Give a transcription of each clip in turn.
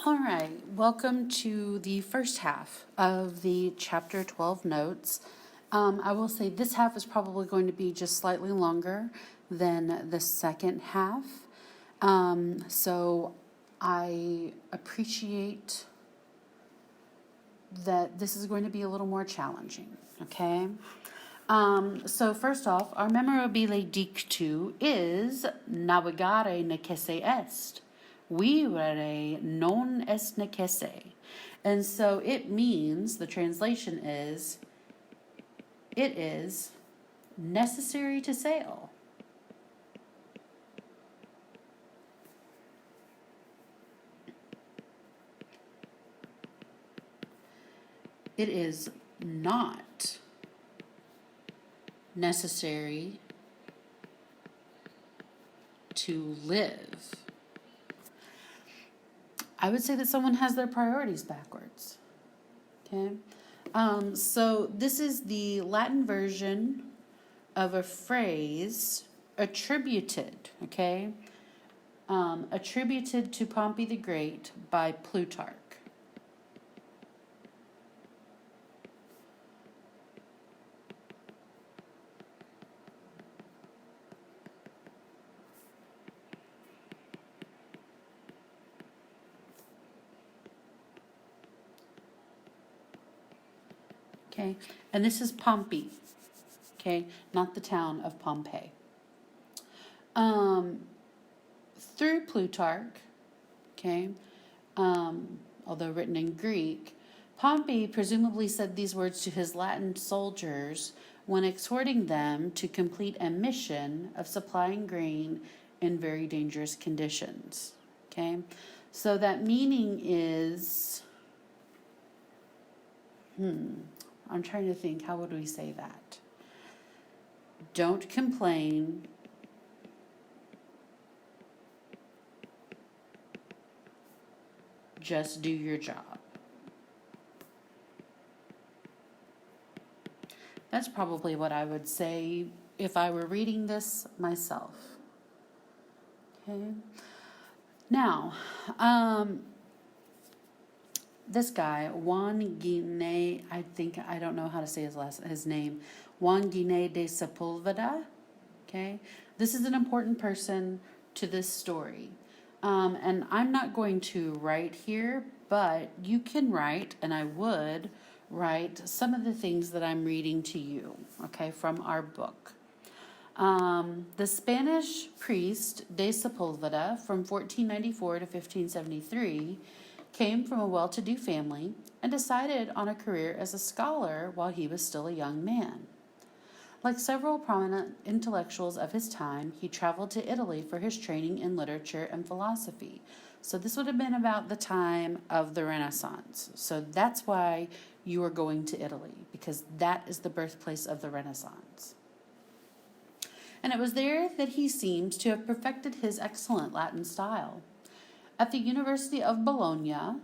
All right, welcome to the first half of the chapter 12 notes. I will say this half is probably going to be just slightly longer than the second half. So I appreciate that this is going to be a little more challenging, okay? So first off, our memorabile dictu is navigare necesse est. Vivere non est necesse. And so it means, the translation is, it is necessary to sail. It is not necessary to live. I would say that someone has their priorities backwards. Okay? So this is the Latin version of a phrase attributed, okay? Attributed to Pompey the Great by Plutarch. Okay, and this is Pompey, okay, not the town of Pompeii. Through Plutarch, okay, although written in Greek, Pompey presumably said these words to his Latin soldiers when exhorting them to complete a mission of supplying grain in very dangerous conditions. Okay, so that meaning is, I'm trying to think, how would we say that? Don't complain. Just do your job. That's probably what I would say if I were reading this myself. Okay. Now, this guy, Juan Guinea, I don't know how to say his name, Juan Guinea de Sepulveda, okay? This is an important person to this story. And I'm not going to write here, but you can write, and I would write some of the things that I'm reading to you, okay, from our book. The Spanish priest de Sepulveda from 1494 to 1573 came from a well-to-do family and decided on a career as a scholar while he was still a young man. Like several prominent intellectuals of his time, he traveled to Italy for his training in literature and philosophy. So this would have been about the time of the Renaissance. So that's why you are going to Italy, because that is the birthplace of the Renaissance. And it was there that he seems to have perfected his excellent Latin style. At the University of Bologna,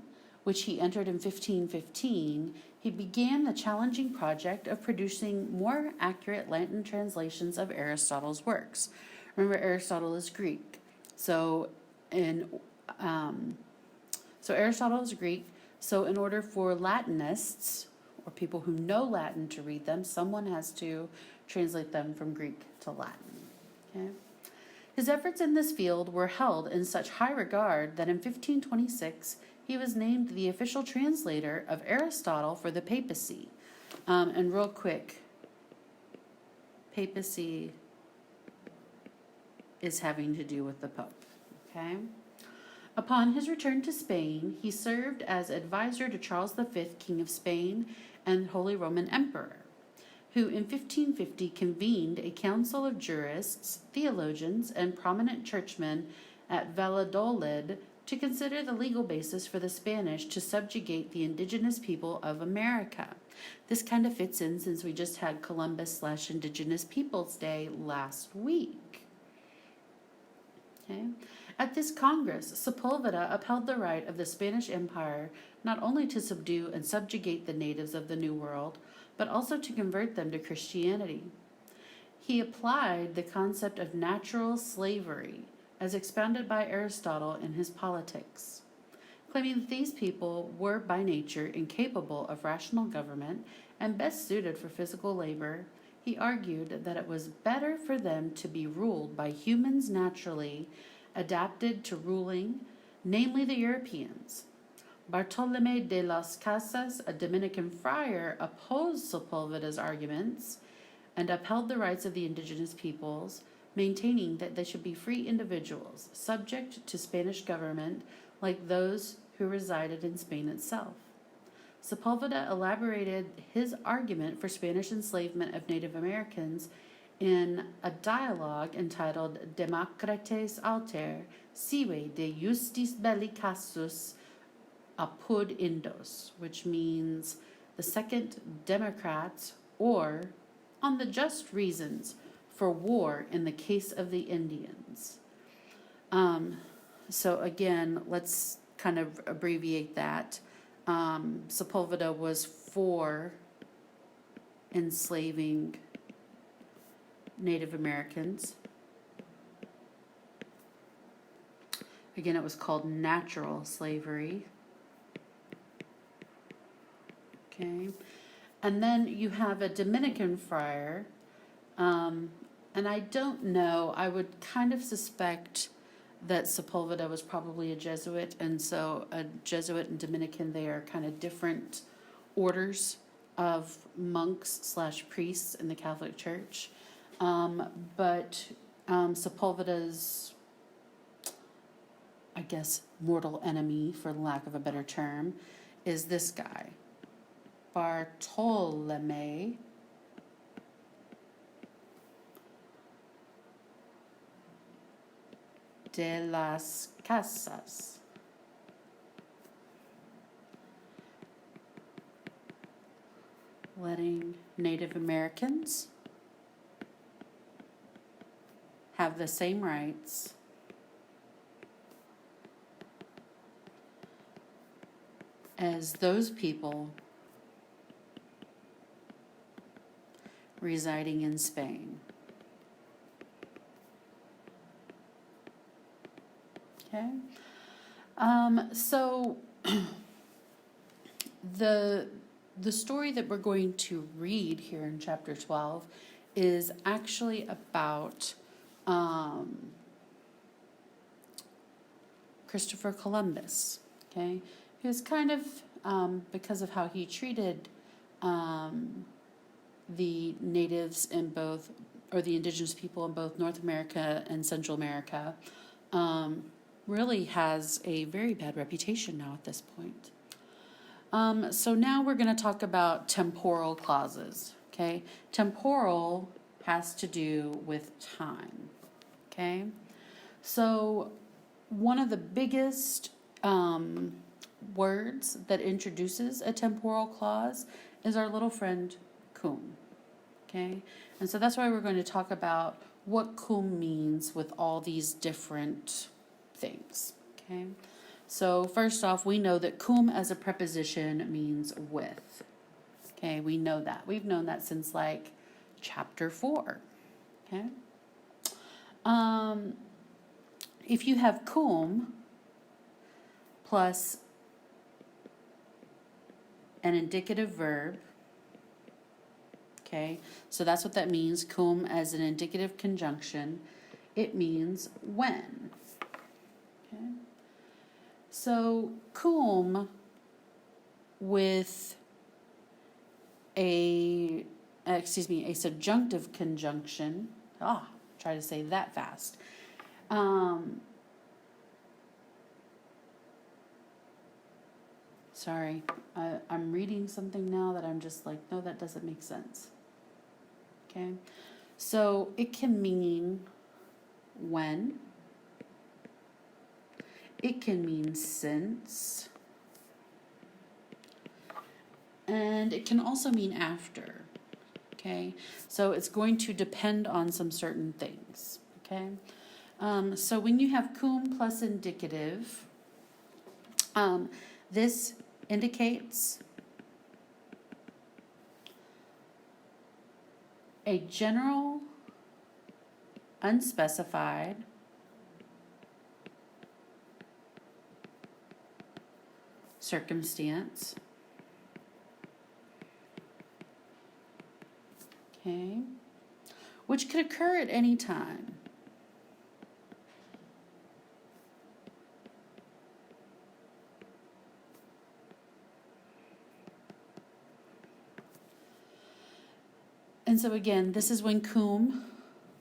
which he entered in 1515, he began the challenging project of producing more accurate Latin translations of Aristotle's works. Remember, Aristotle is Greek. So Aristotle is Greek. So in order for Latinists, or people who know Latin, to read them, someone has to translate them from Greek to Latin. Okay? His efforts in this field were held in such high regard that in 1526 he was named the official translator of Aristotle for the papacy. And real quick, papacy is having to do with the Pope. Okay? Upon his return to Spain, he served as advisor to Charles V, King of Spain and Holy Roman Emperor, who in 1550 convened a council of jurists, theologians, and prominent churchmen at Valladolid to consider the legal basis for the Spanish to subjugate the indigenous people of America. This kind of fits in since we just had Columbus/Indigenous Peoples Day last week. Okay. At this Congress, Sepulveda upheld the right of the Spanish Empire not only to subdue and subjugate the natives of the New World, but also to convert them to Christianity. He applied the concept of natural slavery as expounded by Aristotle in his Politics. Claiming that these people were by nature incapable of rational government and best suited for physical labor, he argued that it was better for them to be ruled by humans naturally adapted to ruling, namely the Europeans. Bartolomé de las Casas, a Dominican friar, opposed Sepulveda's arguments and upheld the rights of the indigenous peoples, maintaining that they should be free individuals, subject to Spanish government like those who resided in Spain itself. Sepulveda elaborated his argument for Spanish enslavement of Native Americans in a dialogue entitled Democrates alter sive de justis belli casus apud Indos, which means the second Democrats, or on the just reasons for war in the case of the Indians. So again, let's kind of abbreviate that. Sepulveda was for enslaving Native Americans. Again, it was called natural slavery. Okay. And then you have a Dominican friar. And I don't know, I would kind of suspect that Sepulveda was probably a Jesuit, and so a Jesuit and Dominican, they are kind of different orders of monks / priests in the Catholic Church. But Sepulveda's, I guess, mortal enemy, for lack of a better term, is this guy, Bartolomé de las Casas. Letting Native Americans have the same rights as those people residing in Spain. Okay. So the story that we're going to read here in chapter 12 is actually about Christopher Columbus. Okay, he was kind of because of how he treated the natives in both, or the indigenous people in both North America and Central America. Really has a very bad reputation now at this point. So now we're going to talk about temporal clauses. Okay, temporal has to do with time. Okay, so one of the biggest words that introduces a temporal clause is our little friend cum. Okay, and so that's why we're going to talk about what cum means with all these different things. Okay, so first off, we know that cum as a preposition means with. Okay, we know that. We've known that since like chapter 4. Okay, if you have cum plus an indicative verb, okay, so that's what that means. Cum as an indicative conjunction, it means when. Okay, so cum with a subjunctive conjunction. Try to say that fast. Sorry, I'm reading something now that I'm just like, no, that doesn't make sense. Okay, so it can mean when. It can mean since. And it can also mean after. Okay, so it's going to depend on some certain things. Okay, so when you have cum plus indicative, this indicates a general, unspecified, circumstance. Okay. Which could occur at any time. And so again, this is when cum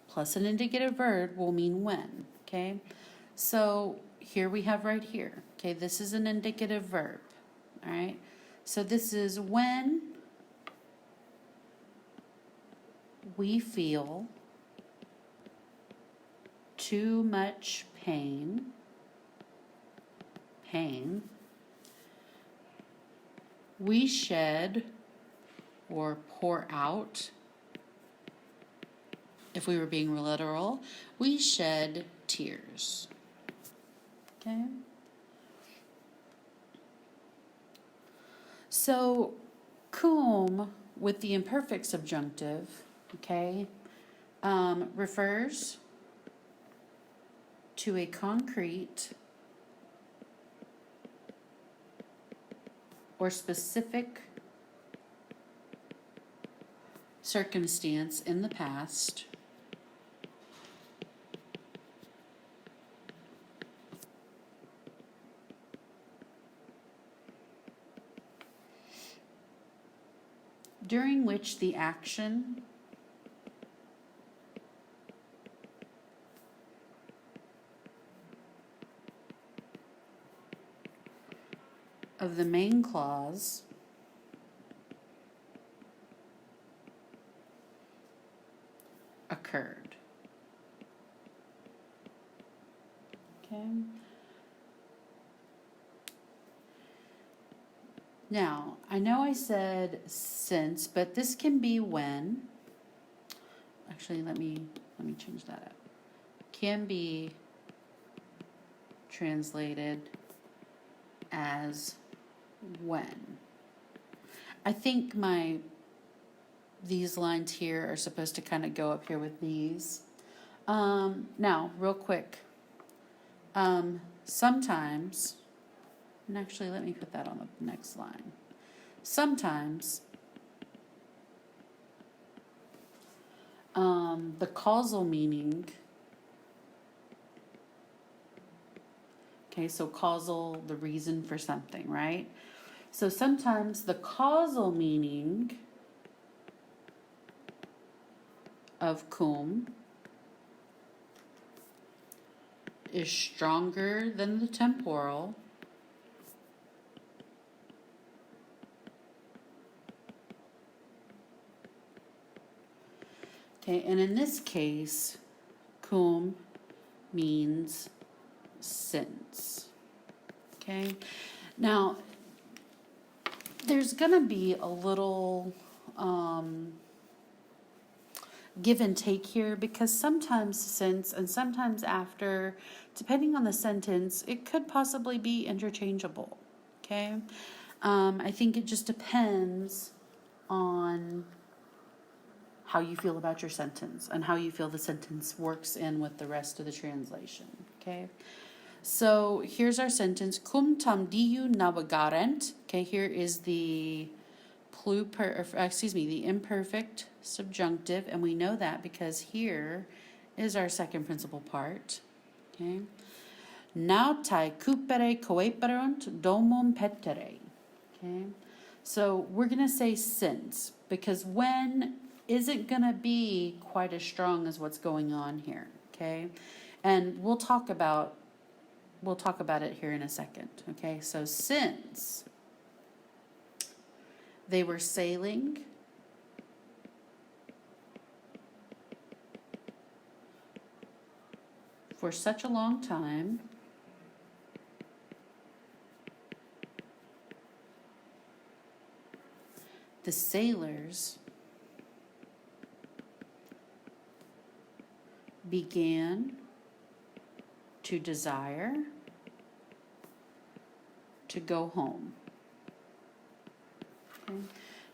plus an indicative verb will mean when, okay? So here we have right here, okay? This is an indicative verb, all right? So this is when we feel too much pain, we shed or pour out. If we were being literal, we shed tears. Okay? So, cum with the imperfect subjunctive, okay, refers to a concrete or specific circumstance in the past during which the action of the main clause occurred. Okay. Now, I know I said since, but this can be when. Actually, let me change that up. Can be translated as when. I think these lines here are supposed to kind of go up here with these. Now, real quick. Sometimes, and actually let me put that on the next line. Sometimes the causal meaning, okay, so causal, the reason for something, right? So sometimes the causal meaning of cum is stronger than the temporal. Okay, and in this case, cum means since. Okay, now there's gonna be a little give and take here, because sometimes since and sometimes after, depending on the sentence, it could possibly be interchangeable. Okay, I think it just depends on how you feel about your sentence and how you feel the sentence works in with the rest of the translation. Okay, so here's our sentence: cum tam diu navigarent. Okay, here is the the imperfect subjunctive, and we know that because here is our second principal part. Okay, nautai cupere coeperunt domum petere. Okay, so we're gonna say since, because when isn't gonna be quite as strong as what's going on here. Okay, and we'll talk about it here in a second. Okay, so since they were sailing for such a long time, the sailors began to desire to go home. Okay.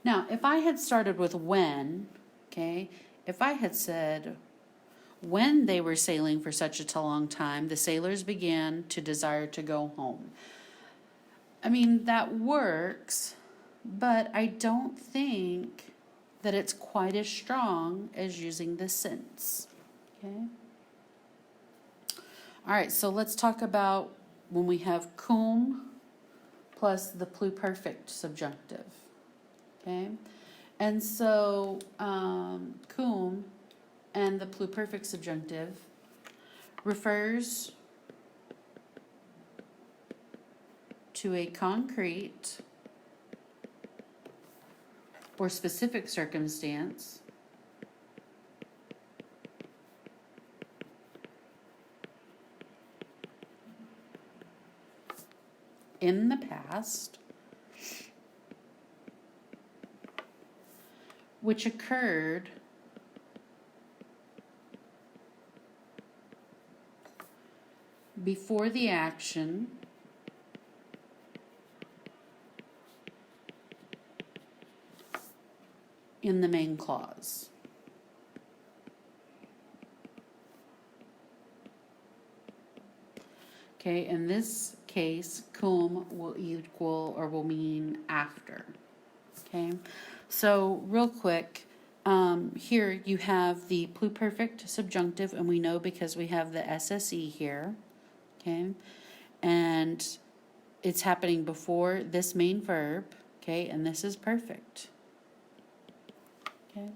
Now, if I had started with when, okay, if I had said, when they were sailing for such a long time, the sailors began to desire to go home. I mean, that works, but I don't think that it's quite as strong as using the since. Okay? All right, so let's talk about when we have cum plus the pluperfect subjunctive. Okay? And so cum and the pluperfect subjunctive refers to a concrete or specific circumstance in the past which occurred before the action in the main clause. Okay, in this case, cum will equal or will mean after. Okay, so real quick, here you have the pluperfect subjunctive, and we know because we have the SSE here. Okay, and it's happening before this main verb. Okay, and this is perfect. Okay,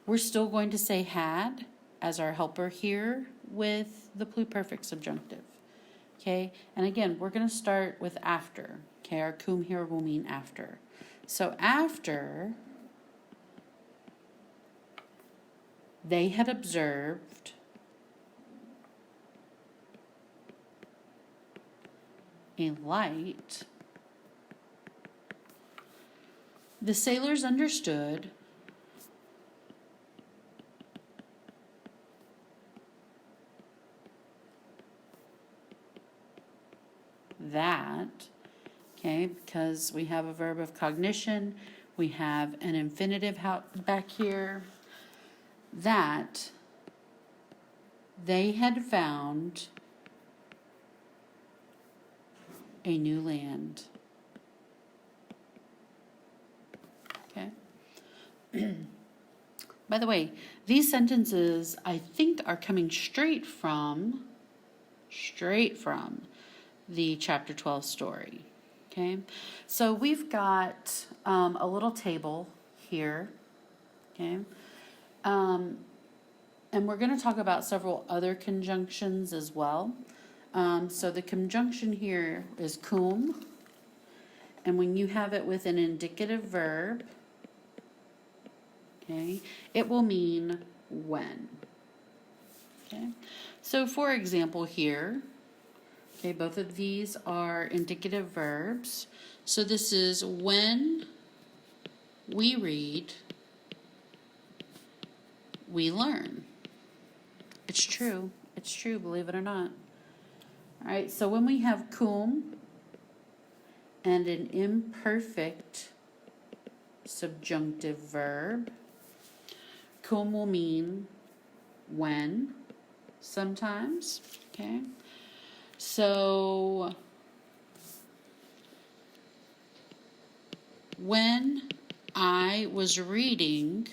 we're still going to say had as our helper here with the pluperfect subjunctive. Okay, and again, we're going to start with after. Okay, our cum here will mean after. So after they had observed a light, the sailors understood that, okay, because we have a verb of cognition, we have an infinitive back here, that they had found a new land. Okay. By the way, these sentences I think are coming straight from the chapter 12 story. Okay, so we've got a little table here. Okay, and we're going to talk about several other conjunctions as well. So the conjunction here is cum, and when you have it with an indicative verb, okay, it will mean when. Okay, so for example here, okay, both of these are indicative verbs. So this is when we read, we learn. It's true, believe it or not. All right, so when we have cum and an imperfect subjunctive verb, cum will mean when sometimes, okay? So when I was reading,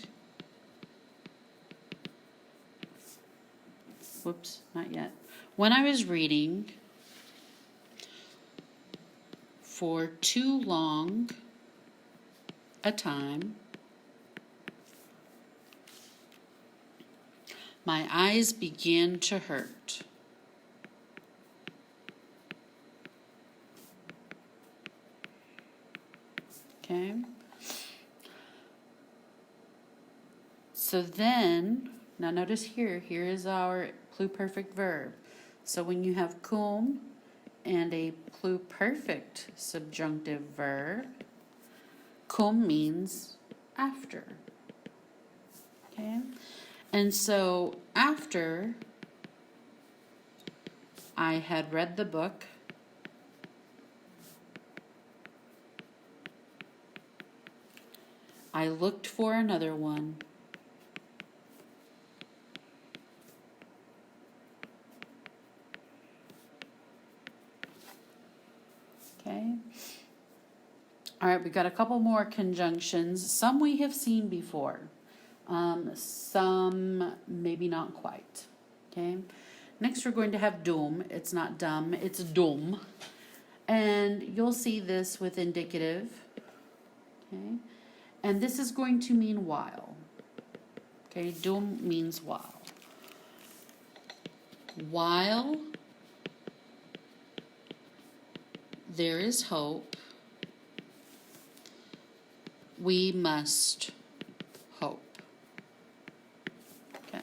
whoops, not yet. When I was reading for too long a time, my eyes began to hurt. Okay. So then, now notice here is our pluperfect verb. So when you have cum and a pluperfect subjunctive verb, cum means after. Okay? And so after I had read the book, I looked for another one. Okay? All right, we've got a couple more conjunctions. Some we have seen before. Some maybe not quite. Okay. Next, we're going to have dum. It's not dumb, it's dum. And you'll see this with indicative. Okay. And this is going to mean while. Okay, dum means while. While there is hope, we must hope. Okay.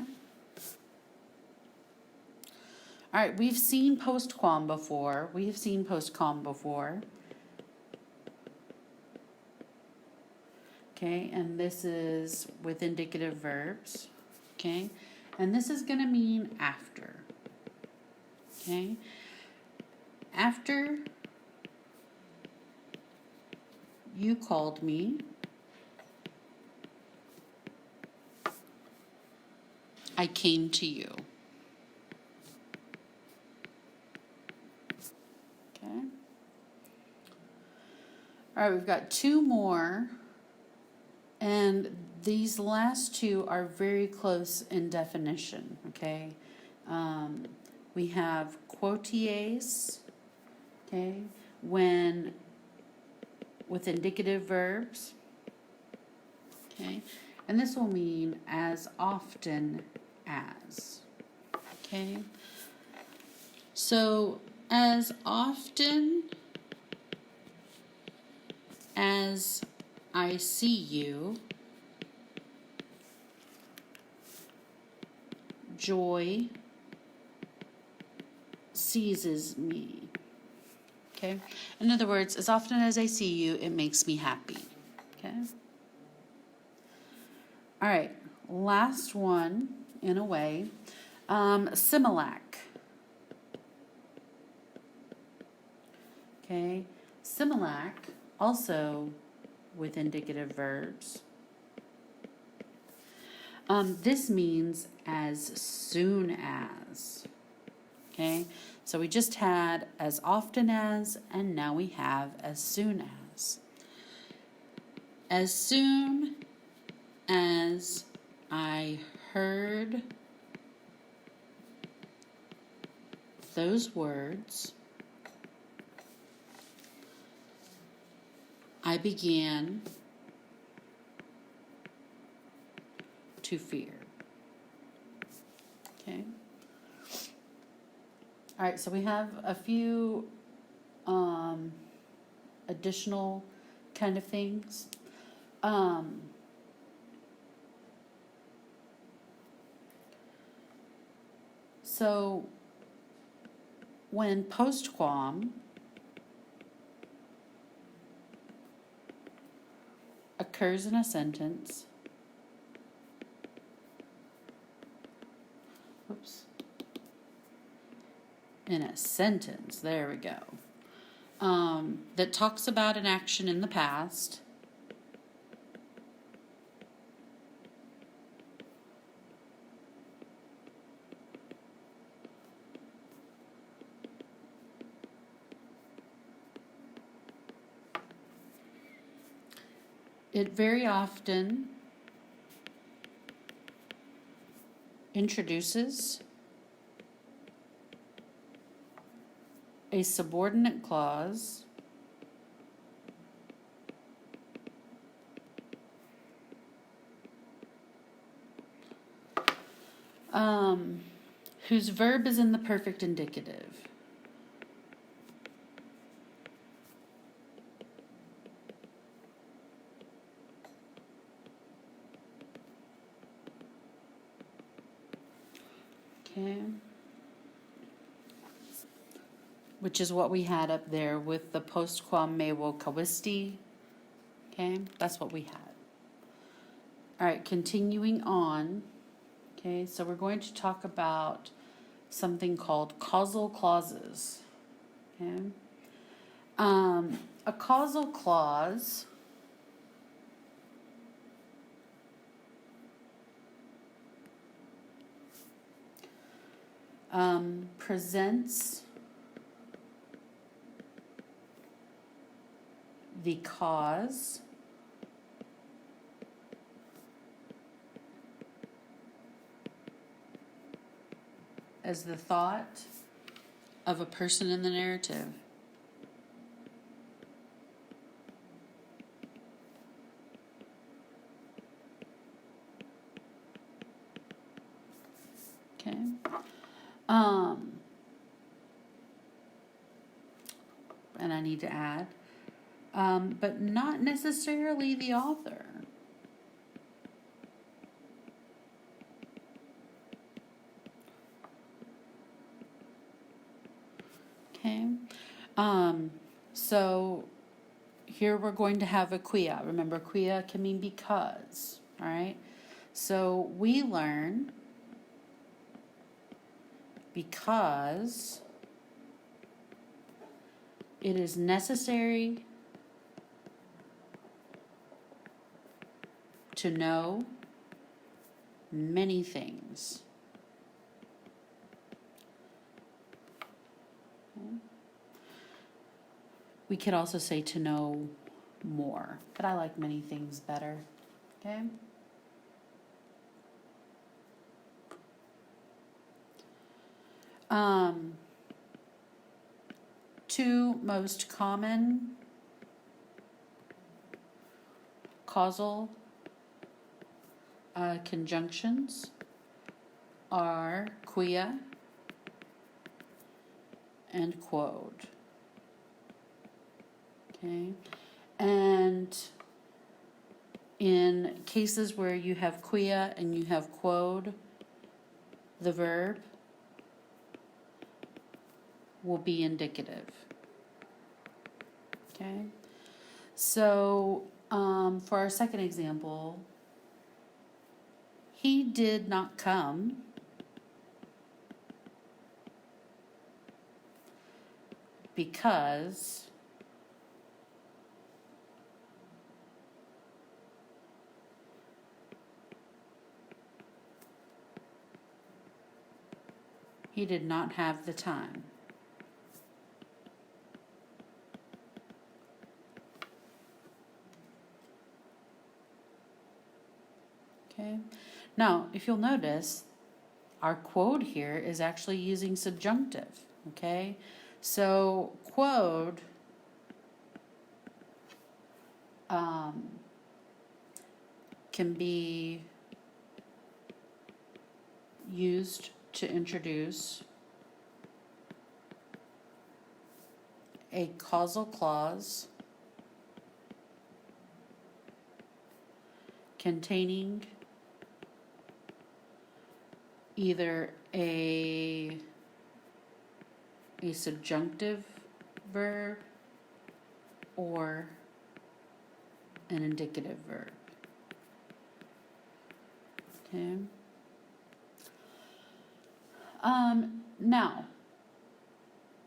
All right, we've seen postquam before. We have seen postcom before. Okay, and this is with indicative verbs. Okay, and this is going to mean after. Okay, after you called me, I came to you. Okay. All right, we've got two more. And these last two are very close in definition, okay? We have quoties, okay, when with indicative verbs, okay? And this will mean as often as, okay? So, as often as I see you, joy seizes me. Okay? In other words, as often as I see you, it makes me happy. Okay? All right, last one, in a way, Similac. Okay? Similac, also with indicative verbs. This means as soon as. Okay, so we just had as often as, and now we have as soon as. As soon as I heard those words, I began to fear. Okay. All right, so we have a few additional kind of things. So when postquam occurs in a sentence, there we go, that talks about an action in the past, it very often introduces a subordinate clause whose verb is in the perfect indicative. Okay. Which is what we had up there with the postquam mewo kawisti. Okay, that's what we had. All right, continuing on. Okay, so we're going to talk about something called causal clauses. Okay. A causal clause presents the cause as the thought of a person in the narrative. Okay. And I need to add, but not necessarily the author. Okay. So here we're going to have a quia. Remember, quia can mean because. All right. So we learn because it is necessary to know many things. We could also say to know more, but I like many things better. Okay? Two most common causal conjunctions are quia and quod. Okay? And in cases where you have quia and you have quod, the verb will be indicative. Okay? So, for our second example, he did not come because he did not have the time. Okay. Now, if you'll notice, our quod here is actually using subjunctive. Okay. So quod can be used to introduce a causal clause containing either a subjunctive verb or an indicative verb. Okay. Now,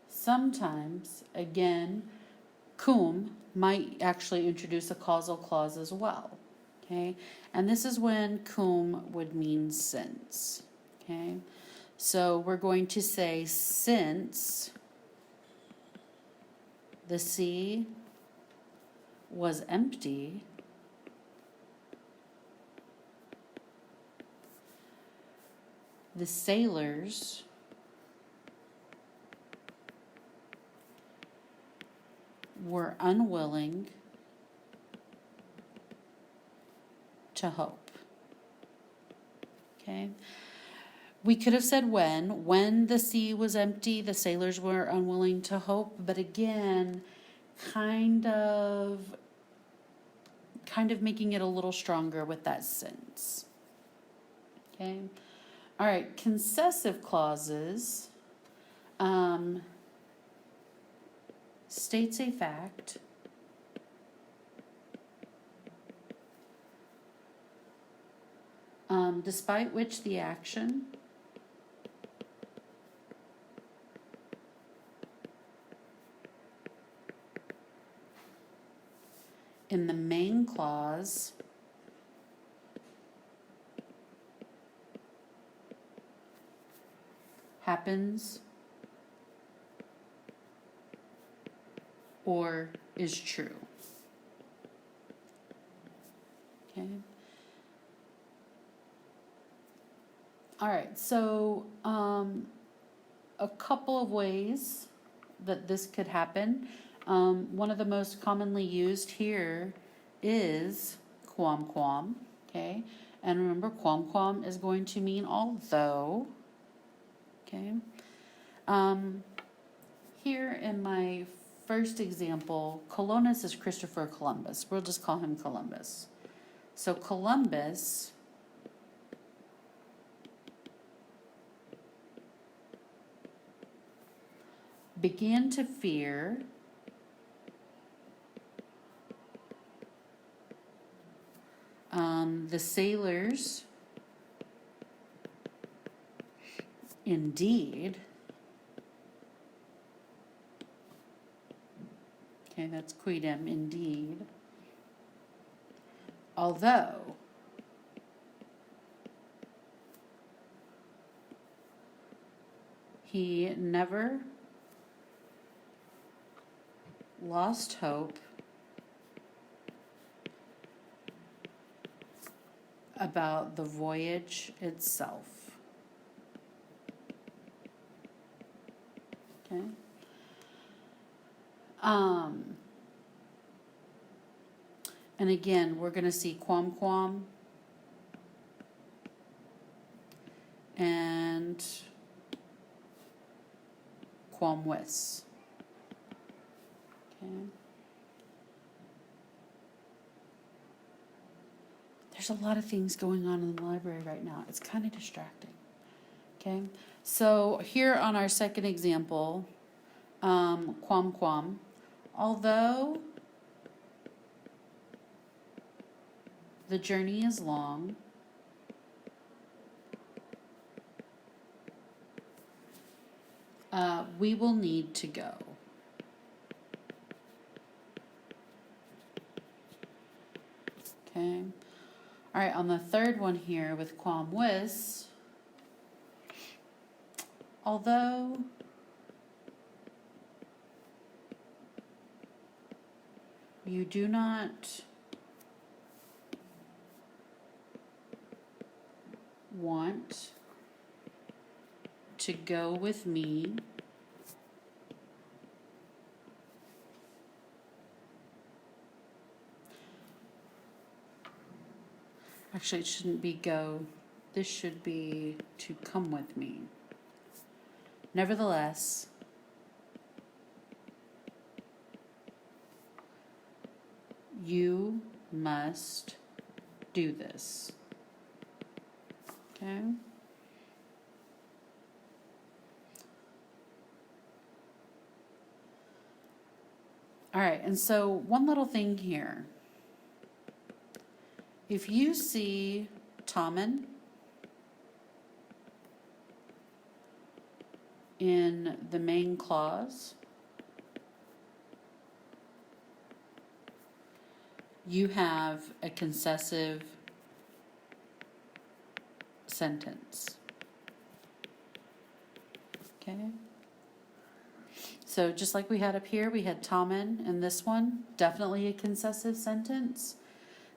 sometimes, again, cum might actually introduce a causal clause as well. Okay. And this is when cum would mean since. Okay. So we're going to say since the sea was empty, the sailors were unwilling to hope. Okay. We could have said when the sea was empty, the sailors were unwilling to hope, but again, kind of making it a little stronger with that since. Okay. All right, concessive clauses states a fact despite which the action in the main clause happens or is true. Okay. All right, so a couple of ways that this could happen. One of the most commonly used here is quam quam, okay? And remember, quam quam is going to mean although, okay? Here in my first example, Colonus is Christopher Columbus. We'll just call him Columbus. So Columbus began to fear the sailors indeed. Okay, that's quidem, indeed. Although he never lost hope about the voyage itself. Okay. And again, we're going to see quam quam and quam vis. Okay. There's a lot of things going on in the library right now. It's kind of distracting. Okay. So here on our second example, quam quam, although the journey is long, we will need to go. Okay. All right, on the third one here with quam vis, although you do not want to go with me, actually it shouldn't be go, this should be to come with me. Nevertheless, you must do this. Okay? All right, and so one little thing here. If you see Tommen in the main clause, you have a concessive sentence. Okay? So just like we had up here, we had Tommen in this one, definitely a concessive sentence.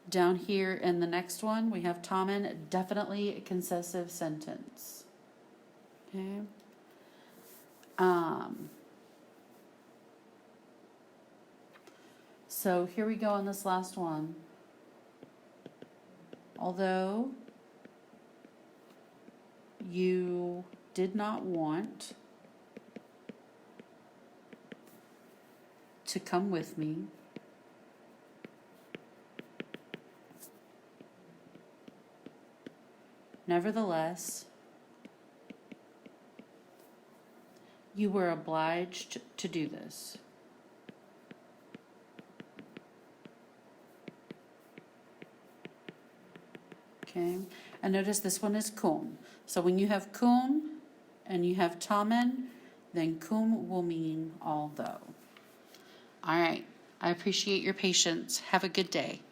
Down here in the next one, we have Tommen, definitely a concessive sentence. Okay? So here we go on this last one. Although you did not want to come with me, nevertheless, you were obliged to do this. Okay, and notice this one is cum. So when you have cum and you have Tommen, then cum will mean although. All right, I appreciate your patience. Have a good day.